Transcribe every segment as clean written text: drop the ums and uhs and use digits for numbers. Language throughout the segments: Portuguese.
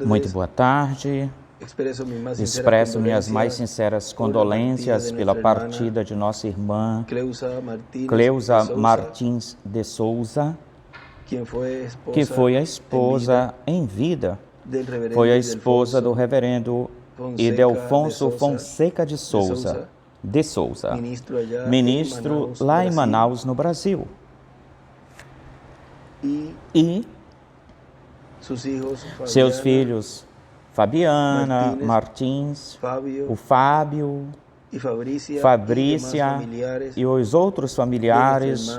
Muito boa tarde. Expresso minhas mais sinceras condolências pela partida de nossa irmã Cleusa Martins de Souza, que foi a esposa em vida, foi a esposa do reverendo Ildefonso Fonseca de Souza, ministro lá em Manaus, no Brasil. E seus filhos Fabiana, Martins, o Fábio, Fabrícia e os outros familiares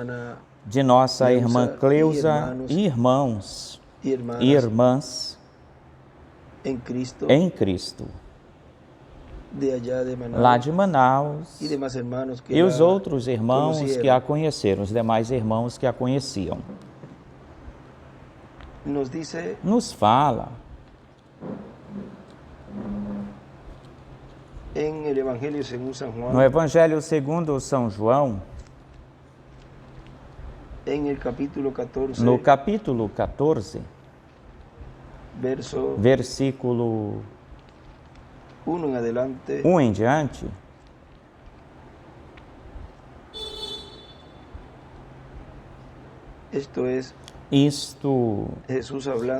de nossa irmã Cleusa e irmãos e irmãs em Cristo, lá de Manaus, e os outros irmãos que a conheceram, os demais irmãos que a conheciam. Nos fala no Evangelho segundo São João, no capítulo 14, versículo 1 em diante, isto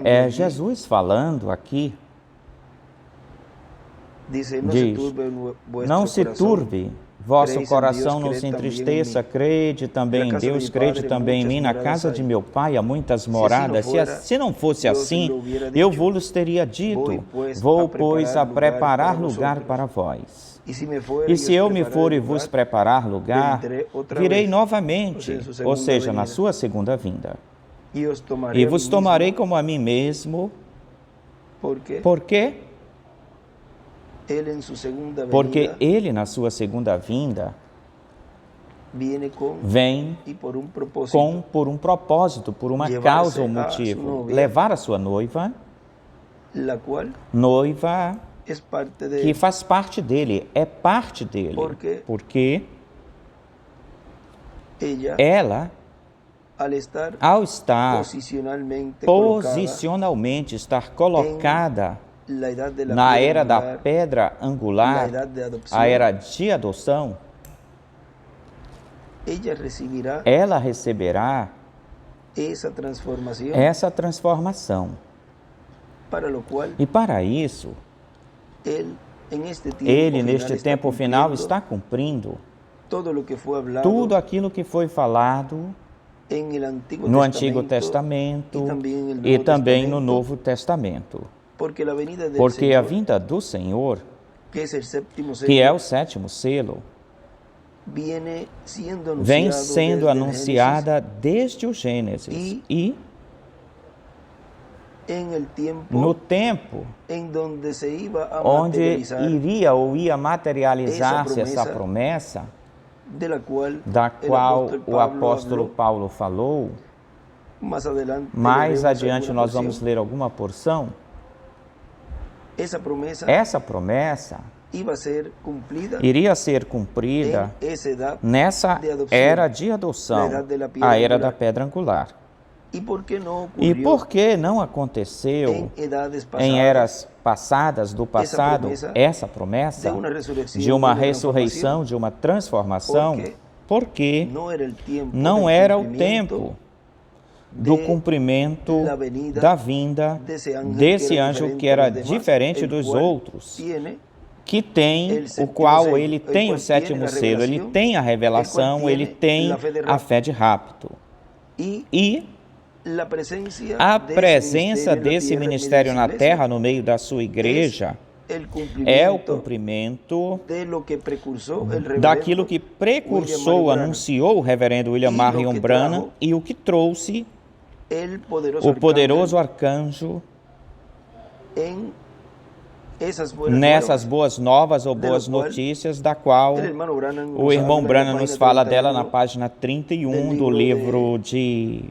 é Jesus falando aqui. Diz: não se turbe vosso coração, não se entristeça, crede também em Deus, crede também em mim. Na casa de meu Pai há muitas moradas. Se não fosse assim, eu vos teria dito: vou, pois, a preparar lugar para vós. E se eu me for e vos preparar lugar, virei novamente, ou seja, na sua segunda vinda, e vos tomarei como a mim mesmo. Por quê? Porque ele, na sua segunda vinda, vem por um propósito, por uma causa ou motivo, levar a sua noiva, que faz parte dele, é parte dele, porque ela, ao estar posicionalmente, estar colocada na era da pedra angular, a era de adoção, ela receberá essa transformação. E para isso, ele, neste tempo final, está cumprindo tudo aquilo que foi falado no Antigo Testamento e também no Novo Testamento. Porque a vinda do Senhor, que é o sétimo selo, vem sendo anunciada desde o Gênesis. E no tempo onde iria ou ia materializar-se essa promessa, da qual o apóstolo Paulo falou, mais adiante nós vamos ler alguma porção. Essa promessa iria ser cumprida nessa era de adoção, a era da pedra angular. E por que não aconteceu em eras passadas do passado essa promessa de uma ressurreição, de uma transformação? Porque não era o tempo do cumprimento da vinda desse anjo que era diferente dos outros, que tem, o qual ele tem o sétimo selo, ele tem a revelação, ele tem a fé de rapto. E a presença desse ministério na terra, no meio da sua igreja, é o cumprimento daquilo que precursou, anunciou o reverendo William Marion Branham, e o que trouxe o poderoso arcanjo nessas boas novas ou boas notícias, da qual o irmão Branham nos fala dela na página 31 do livro de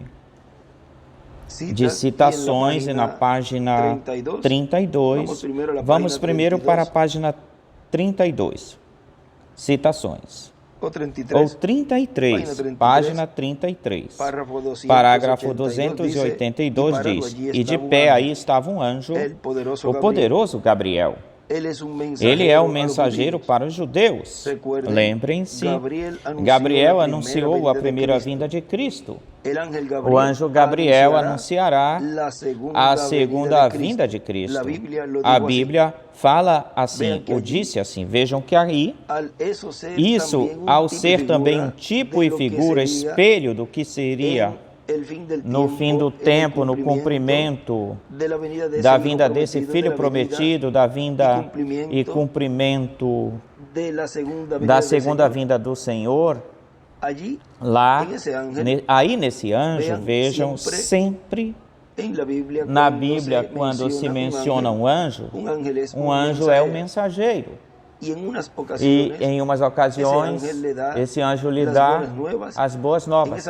citações, e na página 32. Vamos primeiro para a página 32. Citações. ou 33, página 33, parágrafo 282 diz: e de pé aí estava um anjo, o poderoso Gabriel. Ele é o mensageiro para os judeus. Lembrem-se, Gabriel anunciou a primeira vinda de Cristo. O anjo Gabriel anunciará a segunda vinda de Cristo. A Bíblia fala assim, ou disse assim. Vejam que aí, isso, ao ser também um tipo e figura, espelho do que seria no fim do tempo, no cumprimento da vinda desse Filho prometido, da vinda e cumprimento da segunda vinda do Senhor, lá, aí nesse anjo, vejam, sempre na Bíblia, quando se menciona um anjo é um mensageiro. E em umas ocasiões, esse anjo lhe dá as boas novas,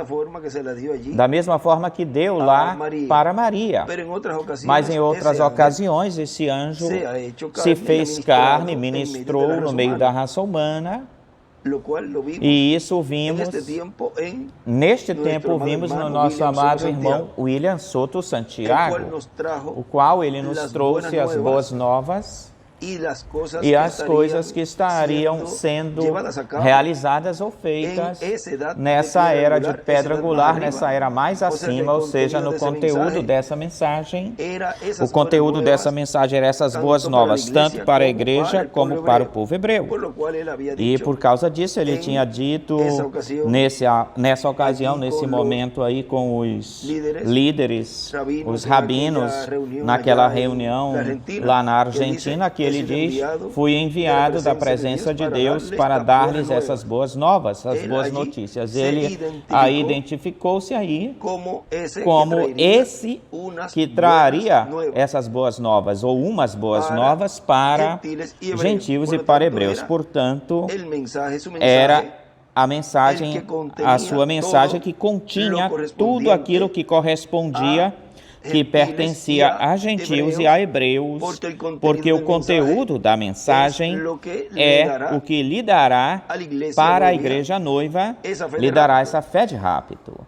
da mesma forma que deu lá para Maria. Mas em outras ocasiões, esse anjo se fez carne, ministrou no meio da raça humana. E isso vimos, neste tempo vimos no nosso amado irmão William Soto Santiago, o qual ele nos trouxe as boas novas e as coisas que estariam sendo realizadas ou feitas nessa era de pedra angular, nessa era mais acima, ou seja, no conteúdo dessa mensagem. O conteúdo dessa mensagem era essas boas novas, tanto para a igreja como para o povo hebreu. E por causa disso ele tinha dito nessa ocasião, nesse momento aí com os líderes, os rabinos, naquela reunião lá na Argentina, que ele diz: fui enviado da presença de Deus para dar-lhes essas boas novas, as boas notícias. Ele aí identificou-se aí como esse que traria essas boas novas, ou umas boas novas para gentios e para hebreus. Portanto, era a mensagem, a sua mensagem que continha tudo aquilo que correspondia, que pertencia a gentios e a hebreus, porque o conteúdo da mensagem é o que lhe dará para a igreja noiva, lhe dará essa fé de rapto.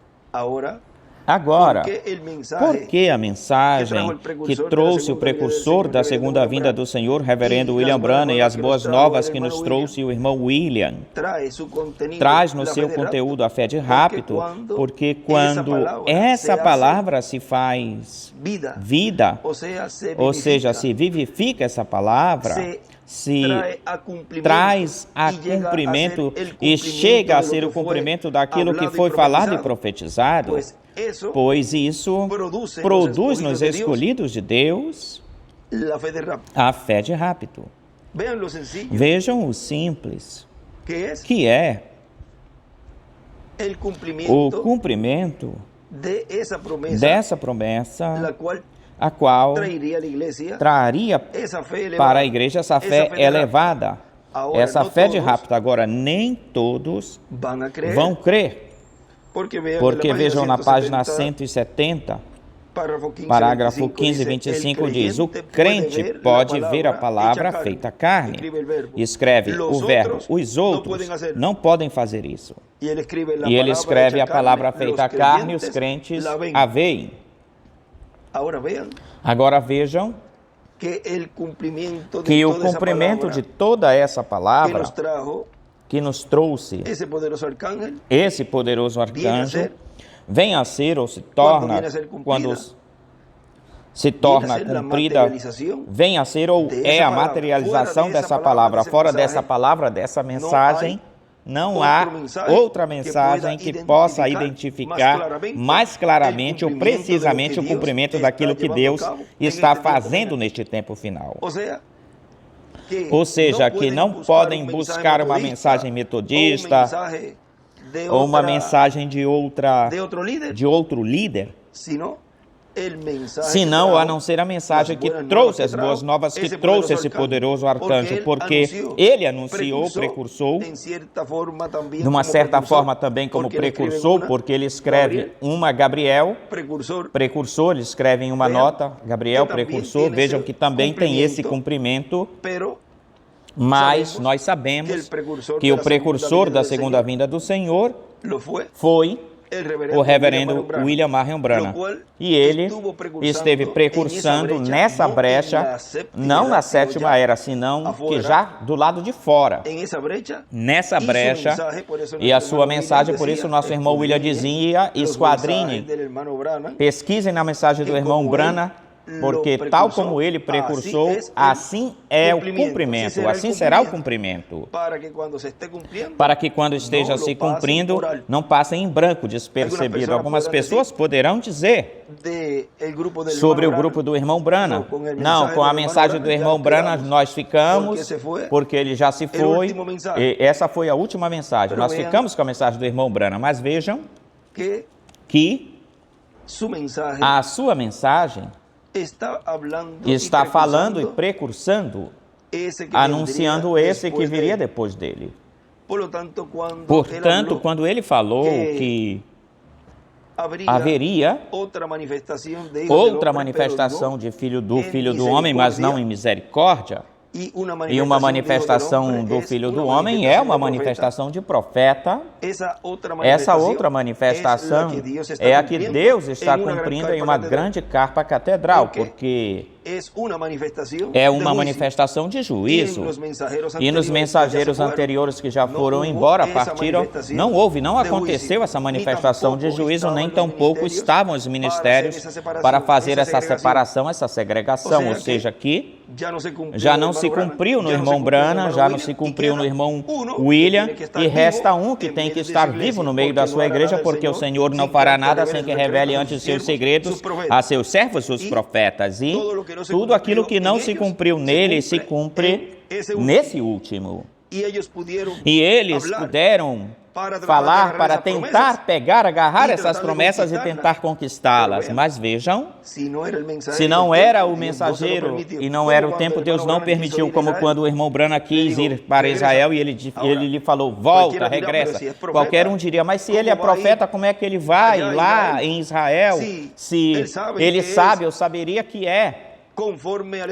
Agora, por que a mensagem que trouxe o precursor da segunda vinda do Senhor, reverendo William Branham, e as boas novas que nos trouxe o irmão William, traz no seu conteúdo a fé de rapto? Porque quando essa palavra se faz vida, ou seja, se vivifica essa palavra, se traz a cumprimento e chega a ser o cumprimento daquilo que foi falado e profetizado, pois isso produz nos escolhidos de Deus a fé de rapto. Vejam o simples, que é o cumprimento dessa promessa, a qual traria para a igreja essa fé elevada, essa fé de rapto. Agora, nem todos vão crer, porque vejam na página 170, parágrafo 15 e 25 diz: o crente pode ver a palavra feita carne. Escreve o verbo. Os outros não podem fazer isso. E ele escreve a palavra feita carne, e os crentes a veem. Agora vejam que o cumprimento de toda essa palavra que nos trouxe esse poderoso arcanjo vem a ser ou se torna, quando se torna cumprida, vem a ser ou é a materialização dessa palavra. Fora dessa palavra, dessa mensagem, não há outra mensagem que possa identificar mais claramente ou precisamente o cumprimento daquilo que Deus está fazendo neste tempo final. Ou seja, que não podem buscar uma mensagem metodista ou uma mensagem de outro líder, senão a não ser a mensagem que trouxe as boas novas, que trouxe esse poderoso arcanjo, porque ele anunciou, precursor, de uma certa forma também como precursor, porque ele escreve uma Gabriel, precursor, ele escreve em uma nota, Gabriel, precursor. Vejam que também tem esse cumprimento, Mas nós sabemos que o precursor da segunda vinda do Senhor foi o reverendo William Marion Branham. E ele esteve precursando nessa brecha, não na sétima era, senão que já do lado de fora. Nessa brecha, e a sua mensagem, por isso nosso irmão William dizia, esquadrinem, pesquisem na mensagem do irmão Branham, porque tal como ele precursou, assim é o cumprimento, assim será o cumprimento. Para que quando esteja se cumprindo, não passem em branco, despercebido. Algumas pessoas poderão dizer sobre o grupo do irmão Branham, não, com a mensagem do irmão Branham nós ficamos, porque ele já se foi, e essa foi a última mensagem. Nós ficamos com a mensagem do irmão Branham, mas vejam que a sua mensagem está falando e precursando, anunciando esse que viria depois dele. Portanto, quando ele falou que haveria outra manifestação de Filho do Homem, mas não em misericórdia, e uma manifestação do Filho do Homem é uma manifestação de profeta. Essa outra manifestação é a que Deus está cumprindo em uma grande carpa catedral, porque é uma manifestação de juízo. E nos mensageiros anteriores que já foram embora, partiram, não aconteceu essa manifestação de juízo, nem tampouco estavam os ministérios para fazer essa separação, essa segregação, ou seja, que já não se cumpriu no irmão Branham, já não se cumpriu no irmão William, e resta um que tem que estar vivo no meio da sua igreja, porque o Senhor não fará nada sem que revele antes seus segredos a seus servos, os profetas, e tudo aquilo que não se cumpriu nele se cumpre nesse último. E eles puderam falar para tentar pegar, agarrar essas promessas e tentar conquistá-las. Mas vejam, se não era o mensageiro e não era o tempo, Deus não permitiu, como quando o irmão Branham quis ir para Israel e ele lhe falou, volta, regressa. Qualquer um diria, mas se ele é profeta, como é que ele vai lá em Israel? Se ele sabe, eu saberia que é.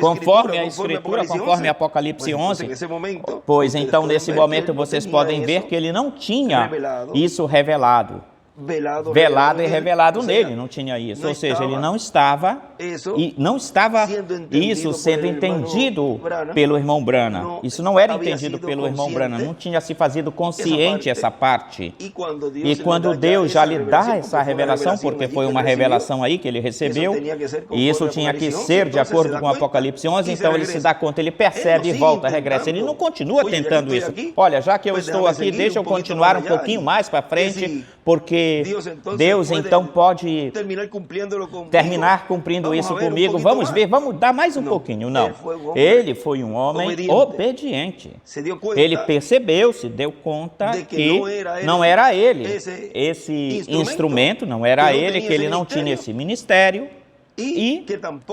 Conforme a Escritura, conforme Apocalipse 11, pois então nesse momento vocês podem ver que ele não tinha isso revelado. Velado e revelado nele, não tinha isso, ou seja, ele não estava isso sendo entendido pelo irmão Branham, isso não era entendido pelo irmão Branham, não tinha se fazido consciente essa parte, e quando Deus já lhe dá essa revelação, porque foi uma revelação aí que ele recebeu, e isso tinha que ser de acordo com Apocalipse 11, então ele se dá conta, ele percebe e volta, regressa, ele não continua tentando isso, olha, já que eu estou aqui, deixa eu continuar um pouquinho mais para frente, porque Deus então pode terminar cumprindo isso comigo. Vamos ver, vamos dar mais um pouquinho. Não, ele foi um homem obediente. Ele percebeu, se deu conta que não era ele esse instrumento, não era ele, que ele não tinha esse ministério e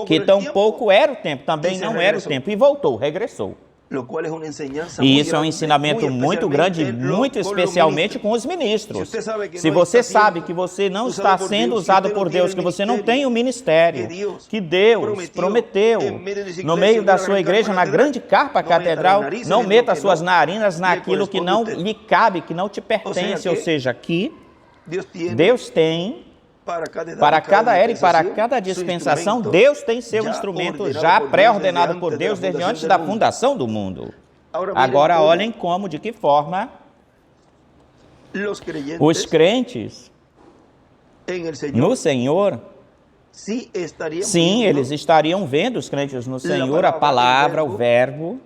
que tampouco era o tempo, também não era o tempo. E voltou, regressou. E isso é um ensinamento muito grande, muito especialmente com os ministros. Se você sabe que você não está sendo usado por Deus, que você não tem o ministério, que Deus prometeu no meio da sua igreja, na grande carpa catedral, não meta suas narinas naquilo que não lhe cabe, que não te pertence, ou seja, que Deus tem para cada era e para cada dispensação, Deus tem seu instrumento já pré-ordenado por Deus desde antes da fundação do mundo. Agora olhem como, de que forma os crentes no Senhor, sim, eles estariam vendo, os crentes no Senhor, a palavra, o verbo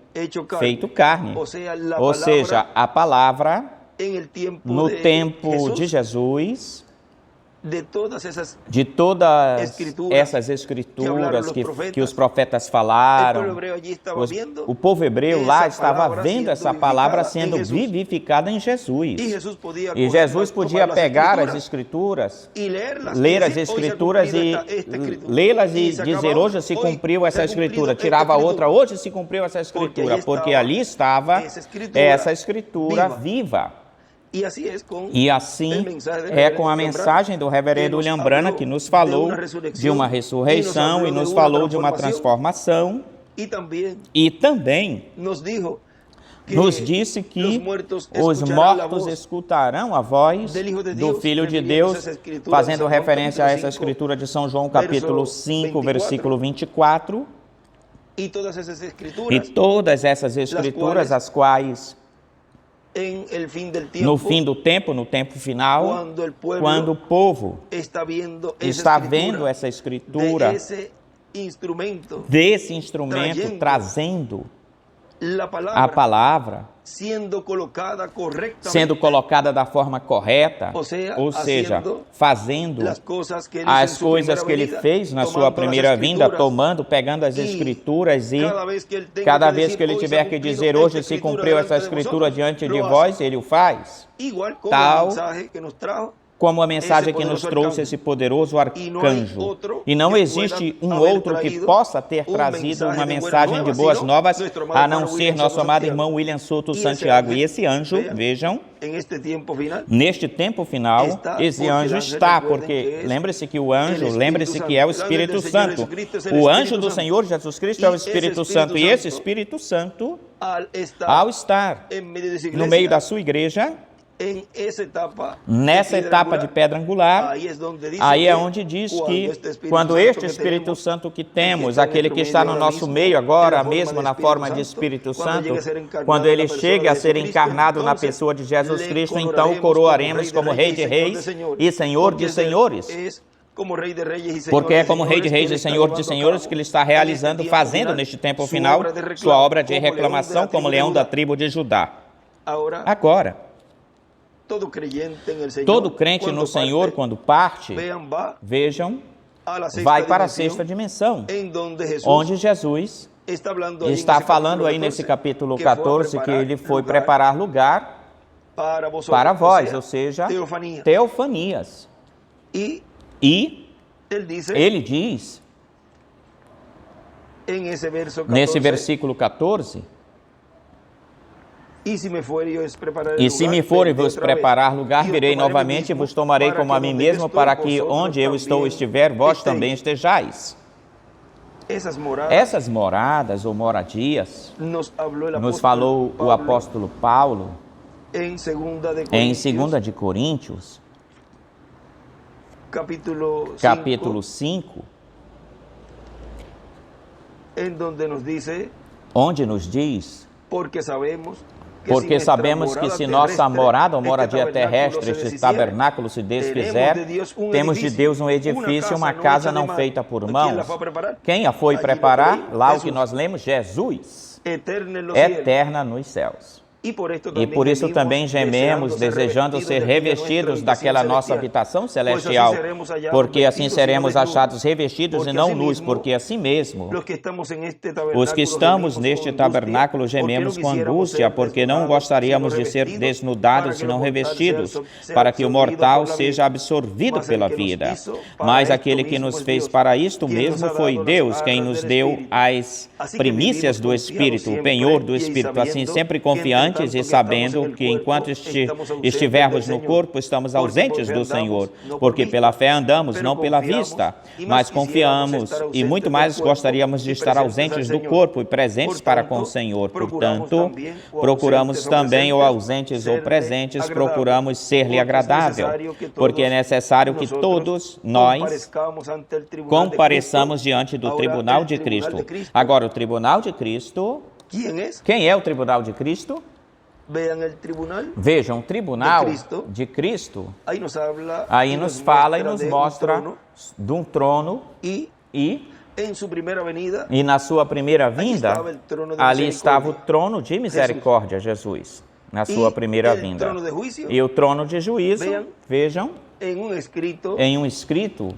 feito carne, ou seja, a palavra no tempo de Jesus, de todas essas escrituras que os profetas falaram, o povo hebreu lá estava vendo essa palavra sendo vivificada em Jesus. E Jesus podia pegar as escrituras, ler as escrituras e lê-las e dizer, hoje se cumpriu essa escritura, tirava outra, hoje se cumpriu essa escritura, porque ali estava essa escritura viva. E assim é com a mensagem do reverendo William Branham, que nos falou de uma ressurreição e nos falou de uma transformação, e também nos disse que os mortos escutarão a voz do Filho de Deus, fazendo referência a essa escritura de São João, capítulo 5, versículo 24. E todas essas escrituras, as quais, no fim do tempo, no tempo final, quando o povo está vendo essa escritura, desse instrumento trazendo a palavra, sendo colocada da forma correta, ou seja, fazendo as coisas que ele fez na sua primeira vinda, pegando as escrituras, e cada vez que ele tiver que dizer hoje se cumpriu essa escritura diante de vós, ele o faz, tal como a mensagem que nos trouxe esse poderoso arcanjo. E não existe um outro que possa ter trazido uma mensagem de boas novas, a não ser nosso amado irmão William Souto Santiago. E esse anjo, vejam, neste tempo final, esse anjo está, porque lembre-se que o anjo, lembre-se que é o Espírito Santo. O anjo do Senhor Jesus Cristo é o Espírito Santo. E esse Espírito Santo, ao estar no meio da sua igreja, nessa etapa de pedra angular, aí é onde diz que quando este Espírito Santo que temos, aquele que está no nosso meio agora mesmo na forma de Espírito Santo, quando ele chega a ser encarnado na pessoa de Jesus Cristo, então o coroaremos como Rei de Reis e Senhor de Senhores. Porque é como Rei de Reis e Senhor de Senhores que ele está realizando, fazendo neste tempo final, sua obra de reclamação como leão da tribo de Judá. Agora, todo crente no Senhor, quando parte, vejam, vai para a sexta dimensão, onde Jesus está falando aí nesse capítulo 14 que ele foi preparar lugar para vós, ou seja, teofanias. E ele diz, nesse versículo 14, e se me for e vos preparar lugar, virei novamente e vos tomarei como a mim mesmo, para que onde eu estiver, vós também estejais. Essas moradas ou moradias, nos falou o apóstolo Paulo em 2 de Coríntios, capítulo 5, onde nos diz, porque sabemos que se nossa morada ou moradia terrestre, este tabernáculo se desfizer, temos de Deus um edifício, uma casa não feita por mãos. Quem a foi preparar? Lá o que nós lemos, Jesus, eterna nos céus. E por isso também gememos, desejando ser revestidos daquela nossa habitação celestial, porque assim seremos achados revestidos e não nus, porque assim mesmo, os que estamos neste tabernáculo gememos com angústia, porque não gostaríamos de ser desnudados e não revestidos, para que o mortal seja absorvido pela vida. Mas aquele que nos fez para isto mesmo foi Deus, quem nos deu as primícias do Espírito, o penhor do Espírito, assim sempre confiante e sabendo que enquanto estivermos no corpo, estamos ausentes do Senhor, porque pela fé andamos, não pela vista, mas confiamos, e muito mais gostaríamos de estar ausentes do corpo e presentes para com o Senhor. Portanto, procuramos também, ou ausentes ou presentes, procuramos ser-lhe agradável, porque é necessário que todos nós compareçamos diante do tribunal de Cristo. Agora, o tribunal de Cristo, quem é o tribunal de Cristo? Vejam, o tribunal de Cristo, aí nos fala e nos mostra de um trono e na sua primeira vinda, ali estava o trono de misericórdia, Jesus, na sua primeira vinda. E o trono de juízo, vejam, em um escrito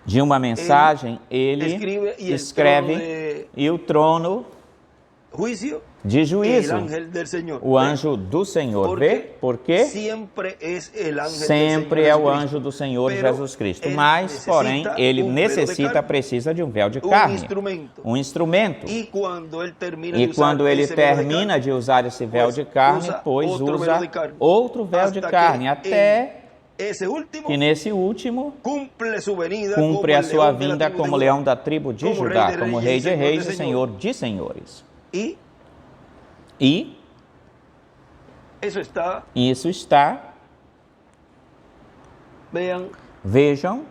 de uma mensagem, ele escreve, e o trono de juízo, o anjo do Senhor, vê? Porque sempre é o anjo do Senhor Jesus Cristo, mas, porém, ele precisa de um véu de carne, um instrumento, e quando ele termina de usar esse véu de carne, pois usa outro véu de carne, até que nesse último cumpre a sua vinda como leão da tribo de Judá, como Rei de Reis e Senhor de Senhores. E isso está. Vejam.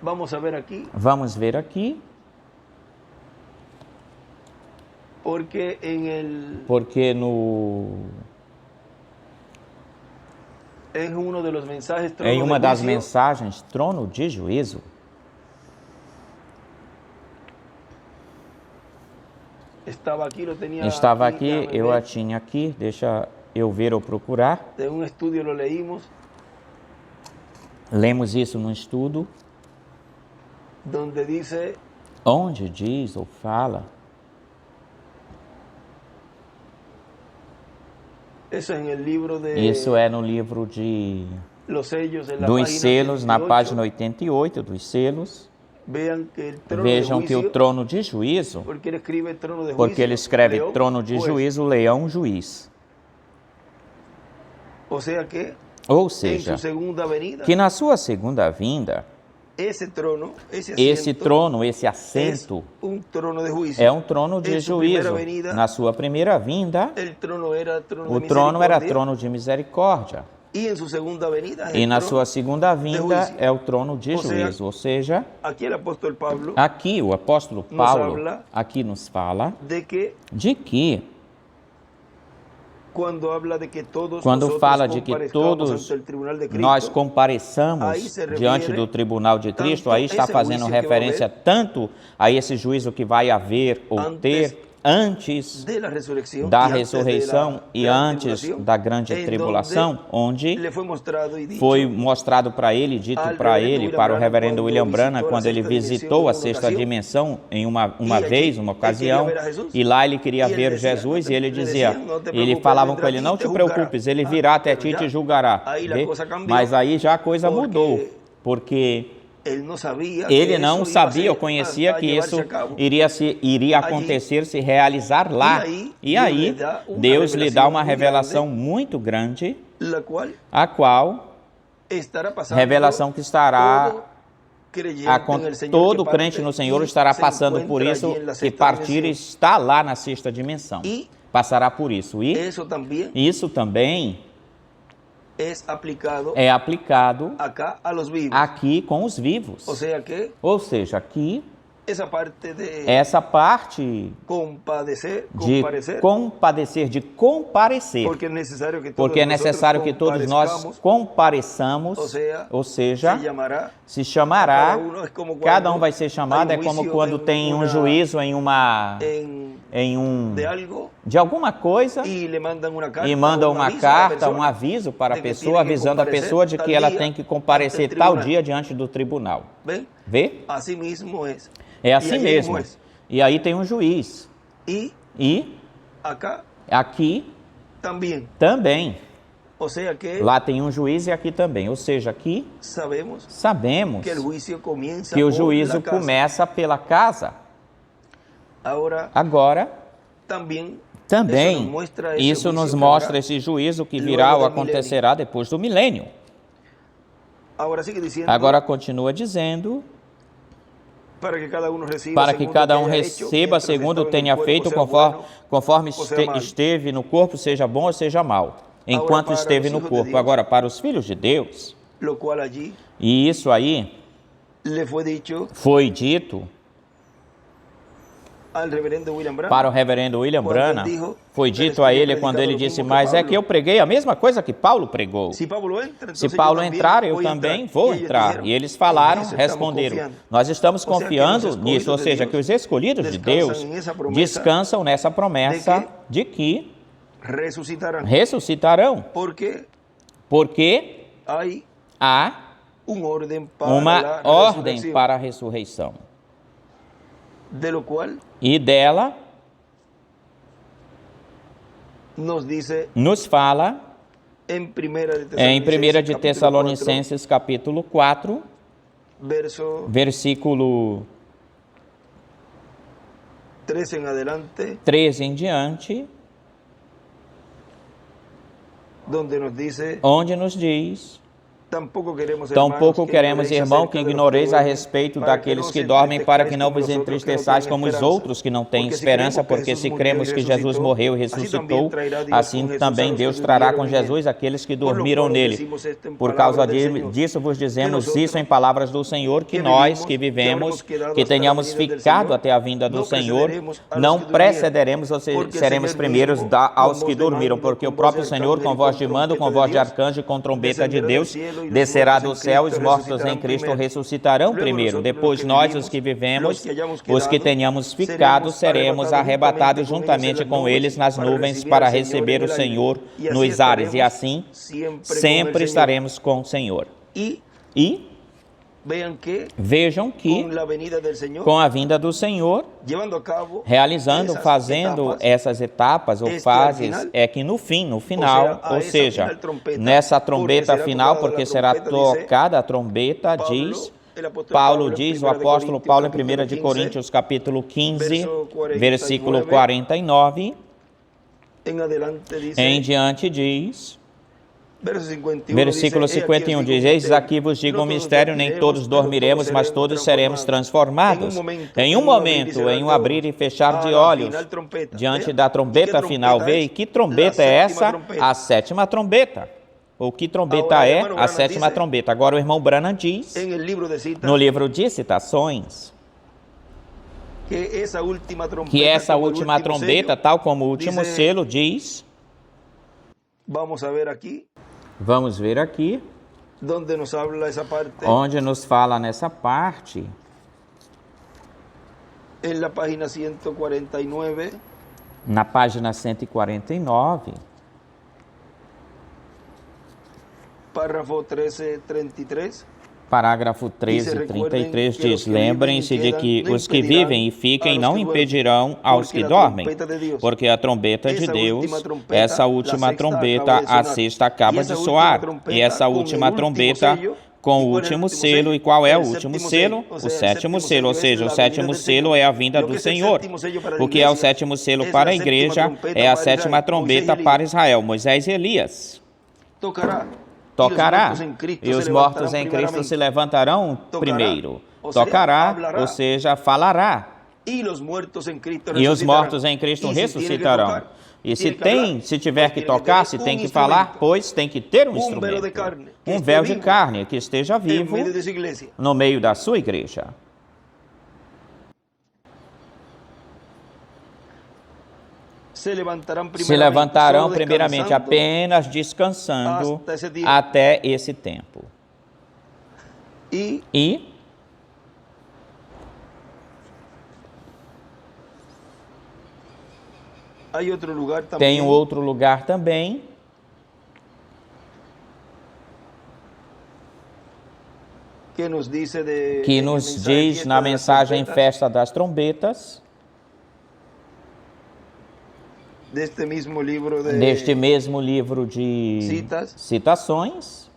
Vamos ver aqui. Vamos ver aqui. Porque em uma das mensagens, trono de juízo, estava aqui, eu a tinha aqui, deixa eu ver ou procurar. Lemos isso num estudo, onde diz ou fala. Isso é no livro dos selos, na página 88 dos selos. Vejam que o trono de juízo, porque ele escreve trono de juízo, leão, juiz. Ou seja, que na sua segunda vinda, esse trono, esse assento, é um trono de juízo. Na sua primeira vinda, o trono era trono de misericórdia. E na sua segunda vinda é o trono de juízo. Ou seja, aqui o apóstolo Paulo aqui nos fala de que quando fala de que todos nós compareçamos diante do tribunal de Cristo, aí está fazendo referência tanto a esse juízo que vai haver ou ter antes da ressurreição e antes da grande tribulação, onde foi mostrado para ele, dito para ele, para o reverendo William Branham, quando ele visitou a sexta dimensão em uma ocasião, e lá ele queria ver Jesus, e ele dizia, falavam com ele, não te preocupes, ele virá até ti e te julgará. Mas aí já a coisa mudou, porque ele não sabia ou conhecia que isso iria acontecer, se realizar lá. E aí, Deus lhe dá uma revelação muito grande, a qual, revelação que estará, todo crente no Senhor estará passando por isso, que partir está lá na sexta dimensão. Passará por isso. E isso também é aplicado aqui com os vivos. Ou seja, aqui, essa parte de compadecer, de comparecer, porque é necessário que todos nós compareçamos, ou seja, se chamará, cada um vai ser chamado, é como quando tem um juízo de alguma coisa e mandam uma carta, um aviso para a pessoa, avisando a pessoa de que ela tem que comparecer tal dia diante do tribunal. Vê? É assim mesmo. E aí tem um juiz. E aqui também. Lá tem um juiz e aqui também. Ou seja, aqui sabemos que o juízo começa pela casa. Agora, também, isso nos mostra esse juízo que virá ou acontecerá depois do milênio. Agora continua dizendo, para que cada um receba segundo tenha feito, conforme esteve no corpo, seja bom ou seja mal, enquanto esteve no corpo. Agora, para os filhos de Deus, e isso aí foi dito para o reverendo William Branham, foi dito a ele quando ele disse, mas é que eu preguei a mesma coisa que Paulo pregou. Se Paulo entrar, eu também vou entrar. E eles falaram, responderam, nós estamos confiando nisso, ou seja, que os escolhidos de Deus descansam nessa promessa de que ressuscitarão. Porque há uma ordem para a ressurreição. E dela nos fala em 1 de Tessalonicenses capítulo 4, versículo 13 em diante, onde nos diz Tampouco queremos, irmão, que ignoreis a respeito daqueles que dormem, para que não vos entristeçais como os outros que não têm esperança, porque se cremos que Jesus morreu e ressuscitou, assim também Deus trará com Jesus aqueles que dormiram nele. Por causa disso vos dizemos isso em palavras do Senhor, que nós que vivemos, que tenhamos ficado até a vinda do Senhor, não precederemos, ou seja, seremos primeiros aos que dormiram, porque o próprio Senhor, com voz de mando, com voz de arcanjo e com trombeta de Deus, descerá do céu, os mortos em Cristo ressuscitarão primeiro. Depois nós, os que vivemos, os que tenhamos ficado, seremos arrebatados juntamente com eles nas nuvens para receber o Senhor nos ares. E assim, sempre estaremos com o Senhor. E vejam que, com a vinda do Senhor, fazendo essas etapas ou fases, é que no final, ou seja, nessa trombeta final, porque será tocada a trombeta, Paulo diz, o apóstolo Paulo em 1 de Coríntios capítulo 15, versículo 49, em diante diz... Versículo 51 diz, eis aqui vos digo um mistério, nem todos dormiremos, mas todos seremos transformados. Em um momento, em um abrir e fechar de olhos, diante da trombeta final, vê, e que trombeta é essa? A sétima trombeta. Ou que trombeta é? A sétima trombeta. Agora o irmão Branham diz, no livro de Citações, que essa última trombeta, tal como o último selo, diz... Vamos ver aqui, onde nos fala nessa parte, na página 149, parágrafo 1333 diz, lembrem-se de que os que vivem e fiquem não impedirão aos que dormem, porque a trombeta de Deus, essa última trombeta, a sexta acaba de soar, e essa última trombeta com o último selo, e qual é o último selo? O sétimo selo, ou seja, o sétimo selo é a vinda do Senhor. O que é o sétimo selo para a igreja é a sétima trombeta para Israel, Moisés e Elias. Tocará, e os mortos em Cristo se levantarão primeiro. Tocará, ou seja, falará. E os mortos em Cristo ressuscitarão. E se tiver que tocar, se tem que falar, pois tem que ter um instrumento, um véu de carne que esteja vivo no meio da sua igreja. Se levantarão primeiramente apenas descansando até esse tempo. E tem um outro lugar também, que nos diz na mensagem Festa das Trombetas, deste mesmo livro de citações,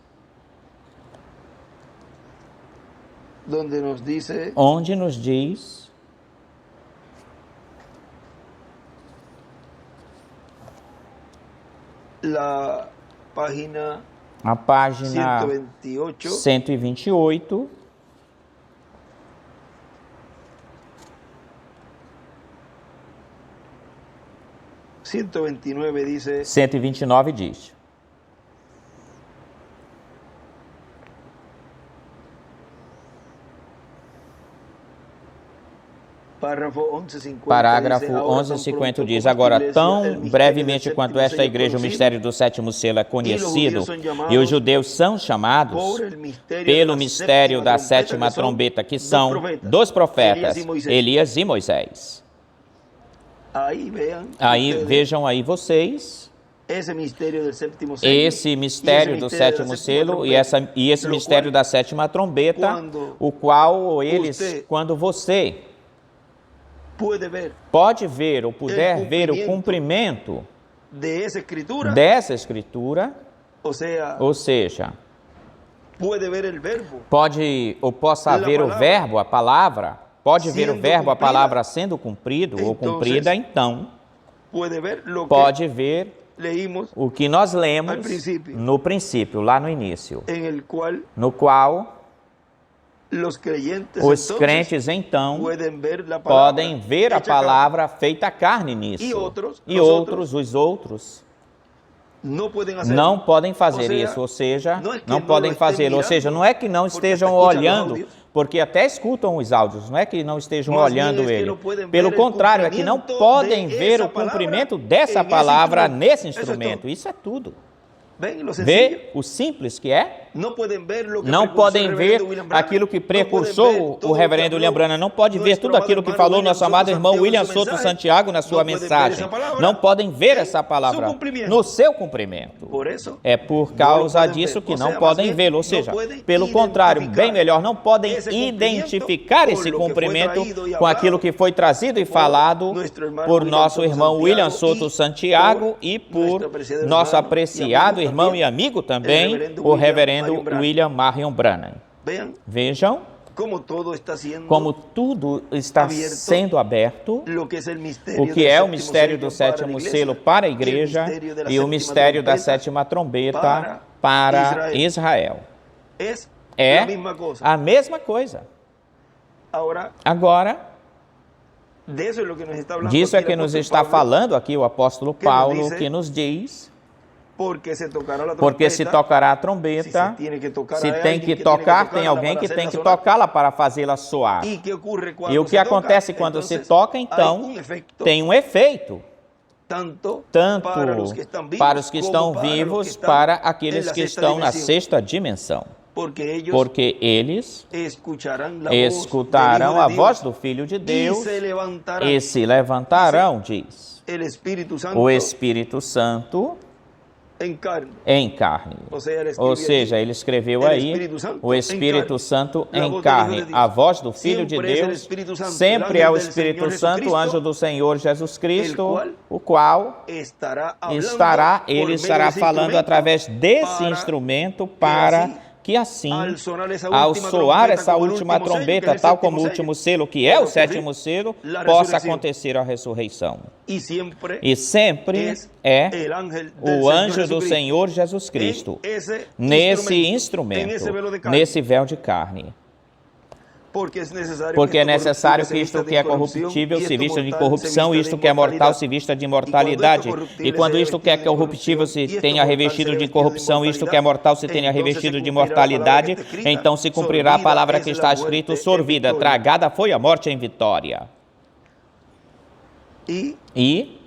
onde nos diz a página 128, diz, 129 diz, parágrafo 1150 diz, agora, tão brevemente quanto esta igreja, o mistério do sétimo selo é conhecido, e os judeus são chamados pelo mistério da sétima trombeta, que são dos profetas, Elias e Moisés. Aí vejam aí vocês, esse mistério do sétimo selo e esse mistério da sétima trombeta, o qual eles, quando você pode ver ou puder ver o cumprimento dessa escritura, ou seja, pode ou possa ver o verbo, a palavra, pode ver o verbo, a palavra sendo cumprido ou cumprida, então pode ver o que nós lemos no princípio, lá no início, no qual os crentes, então, podem ver a palavra feita carne nisso. E outros, os outros, não podem fazer isso, ou seja, não podem fazer. Ou seja, não é que não estejam olhando, porque até escutam os áudios, não é que não estejam olhando ele. Pelo contrário, é que não podem ver o cumprimento dessa palavra nesse instrumento. Isso é tudo. Vê o simples que é? Não podem ver aquilo que precursou o reverendo William Branham, não pode ver tudo aquilo que falou nosso amado irmão William Soto Santiago na sua mensagem. Não podem ver essa palavra no seu cumprimento. É por causa disso que não podem vê-lo, ou seja, pelo contrário, bem melhor, não podem identificar esse cumprimento com aquilo que foi trazido e falado por nosso irmão William Soto Santiago e por nosso apreciado irmão e amigo também, o reverendo William Marion Branham. Vejam como tudo está sendo aberto, o que é o mistério do sétimo selo para a igreja e o mistério da sétima trombeta para Israel. É a mesma coisa. Agora, disso é que nos está falando aqui o apóstolo Paulo, que nos diz: porque se tocará a trombeta, se tem que tocar, tem alguém que tem que tocá-la para fazê-la soar. E o que acontece quando se toca, então, tem um efeito, tanto para os que estão vivos, para aqueles que estão na sexta dimensão. Porque eles escutarão a voz do Filho de Deus e se levantarão, diz o Espírito Santo, em carne. Ou seja, ele escreveu aí, o Espírito Santo em carne. A voz do Filho de Deus sempre é o Espírito Santo, anjo do Senhor Jesus Cristo, o qual ele estará falando através desse instrumento para que assim, ao soar essa última trombeta, tal como o último selo, que é o sétimo selo, possa acontecer a ressurreição. E sempre é o anjo do Senhor Jesus Cristo, nesse instrumento, nesse véu de carne. Porque é necessário que isto que é corruptível se vista de corrupção, e isto que é mortal se vista de imortalidade. E quando isto que é corruptível se tenha revestido de corrupção, isto que é mortal se tenha revestido de mortalidade, então se cumprirá a palavra que está escrito: sorvida, tragada foi a morte em vitória. E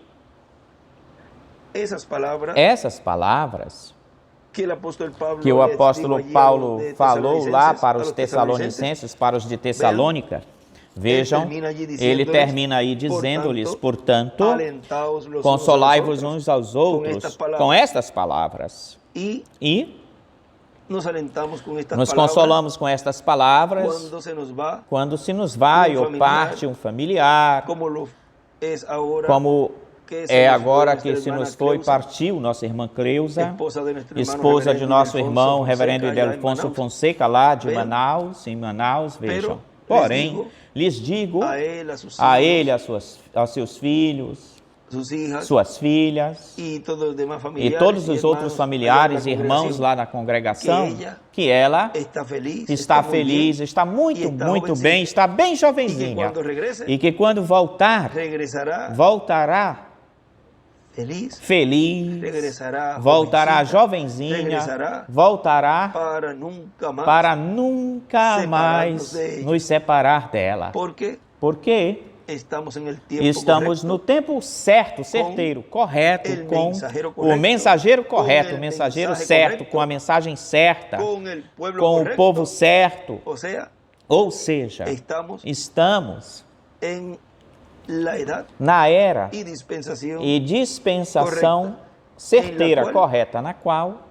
essas palavras que o apóstolo Paulo falou lá para os Tessalonicenses, para os de Tessalônica, vejam, ele termina aí dizendo-lhes: portanto, consolai-vos uns aos outros com estas palavras. E nos consolamos com estas palavras quando se nos vai ou parte um familiar, como é agora que se nos foi, partiu nossa irmã Cleusa, esposa de nosso irmão, reverendo Idelfonso Fonseca, lá de Manaus, em Manaus, vejam. Porém, lhes digo, a ele, aos seus filhos, suas filhas, e todos os outros familiares e irmãos lá na congregação, que ela está feliz, está muito bem, está bem jovenzinha, e que quando voltará feliz, voltará jovenzinha, voltará para nunca mais nos separar dela. Porque estamos no tempo certo, certeiro, correto, com o mensageiro correto, o mensageiro certo, com a mensagem certa, com o povo certo. Ou seja, estamos na era e dispensação certeira, correta, na qual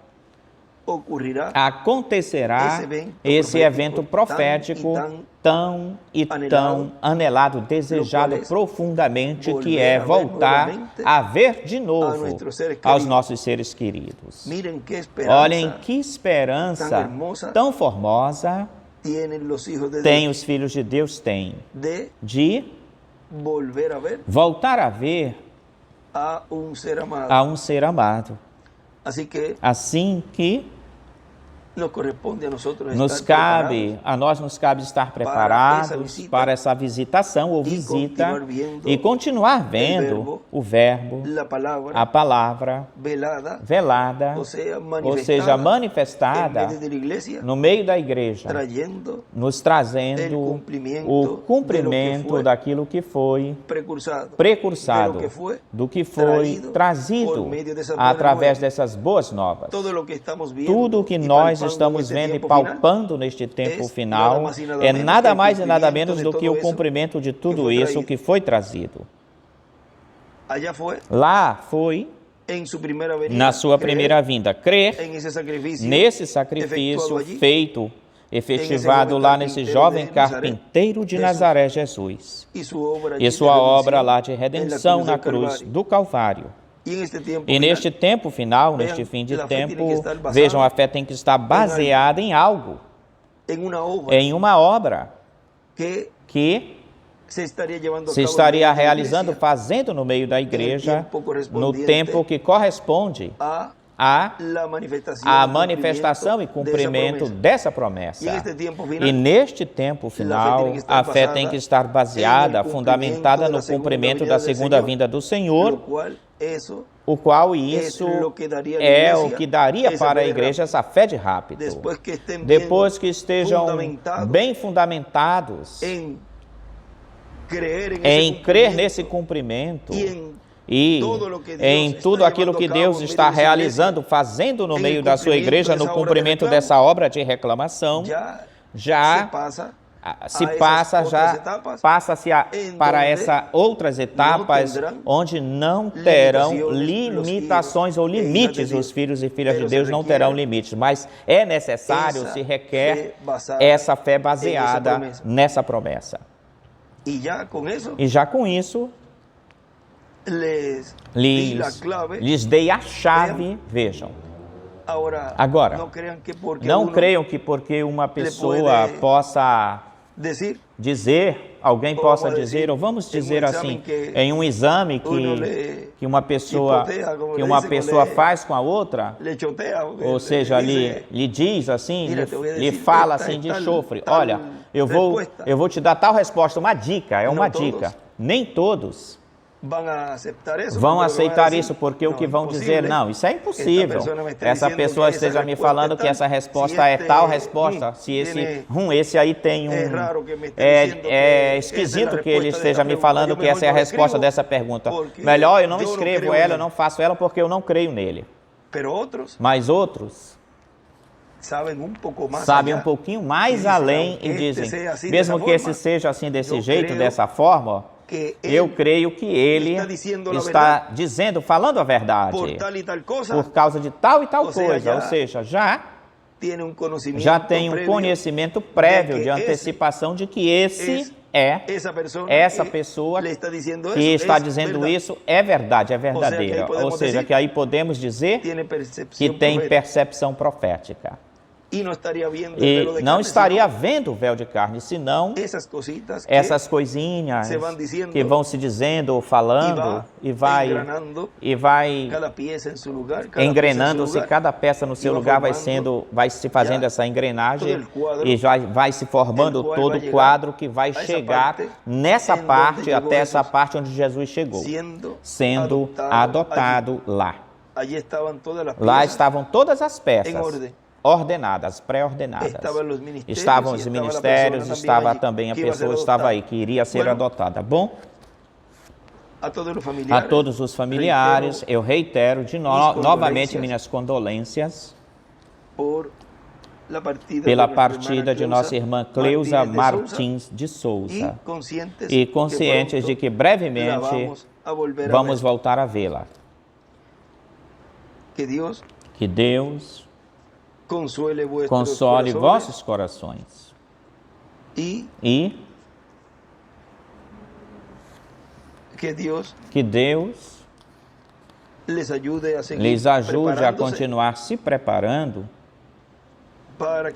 acontecerá esse evento profético tão anelado, desejado profundamente, que é voltar a ver de novo aos nossos seres queridos. Olhem que esperança tão formosa tem os filhos de Deus, de voltar a ver a um ser amado. Assim que nos cabe estar preparados para essa visitação ou visita e continuar vendo o Verbo, a palavra velada, ou seja, manifestada no meio da igreja, nos trazendo o cumprimento daquilo que foi precursado, do que foi trazido através dessas boas novas. Tudo o que nós estamos vendo e palpando neste tempo final é nada mais e nada menos do que o cumprimento de tudo isso que foi trazido. Lá foi, na sua primeira vinda, crer nesse sacrifício feito, efetivado lá nesse jovem carpinteiro de Nazaré, Jesus, e sua obra lá de redenção na cruz do Calvário. E neste tempo final, neste fim de tempo, vejam, a fé tem que estar baseada em algo, em uma obra que se estaria realizando, fazendo no meio da igreja, no tempo que corresponde à manifestação e cumprimento dessa promessa. E neste tempo final, a fé tem que estar baseada, fundamentada no cumprimento da segunda vinda do Senhor, o qual isso é o que daria para a igreja essa fé de rápido. Depois que estejam bem fundamentados em crer nesse cumprimento e em tudo aquilo que Deus está realizando, fazendo no meio da sua igreja, no cumprimento dessa obra de reclamação, passa-se para essas outras etapas onde não terão limitações ou limites. Os filhos e filhas de Deus não terão limites, mas é necessário, se requer essa fé baseada nessa promessa. E já com isso, lhes dei a chave, vejam. Agora, não creiam que porque uma pessoa possa dizer, alguém possa dizer, ou vamos dizer assim, em um exame que uma pessoa faz com a outra, ou seja, lhe diz assim, lhe fala assim de chofre, olha, eu vou te dar tal resposta, uma dica, é uma dica. Nem todos vão aceitar isso, porque o que vão dizer, não, isso é impossível. Essa pessoa esteja me falando que essa resposta é tal resposta, se esse aí tem é esquisito que ele esteja me falando que essa é a resposta dessa pergunta. Melhor eu não escrevo ela, eu não faço ela, porque eu não creio nele. Mas outros sabem um pouquinho mais além e dizem, mesmo que esse seja assim desse jeito, dessa forma, eu creio que ele está dizendo, falando a verdade, por causa de tal e tal coisa, ou seja, já tem um conhecimento prévio de antecipação de que essa pessoa que está dizendo isso é verdade, é verdadeira, ou seja, que aí podemos dizer que tem percepção profética. E não estaria vendo o véu de carne, senão essas coisinhas que vão se dizendo ou falando e vai engrenando-se, cada peça no seu lugar vai se fazendo essa engrenagem e vai se formando todo o quadro que vai chegar nessa parte, até essa parte onde Jesus chegou, sendo adotado lá. Lá estavam todas as peças ordenadas, pré-ordenadas. Estavam os ministérios, estava também a pessoa, estava aí, que iria ser adotada. Bom, a todos os familiares, eu reitero novamente minhas condolências pela partida de nossa irmã Cleusa Martins de Souza, e conscientes de que brevemente vamos voltar a vê-la. Que Deus console vossos corações e que Deus lhes ajude a continuar se preparando para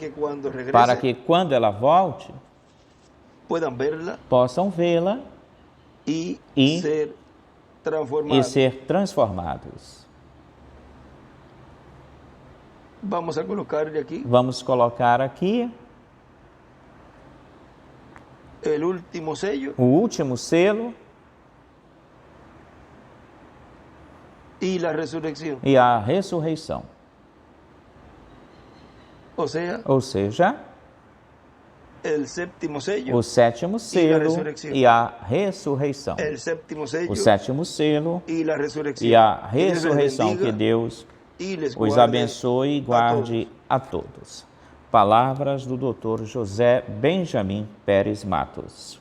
que quando ela volte, possam vê-la e e ser transformados. Vamos colocar aqui o último selo e a ressurreição. Ou seja, o sétimo selo e a ressurreição. O sétimo selo e a ressurreição. Que Deus os abençoe e guarde a todos. Palavras do Dr. José Benjamin Pérez Matos.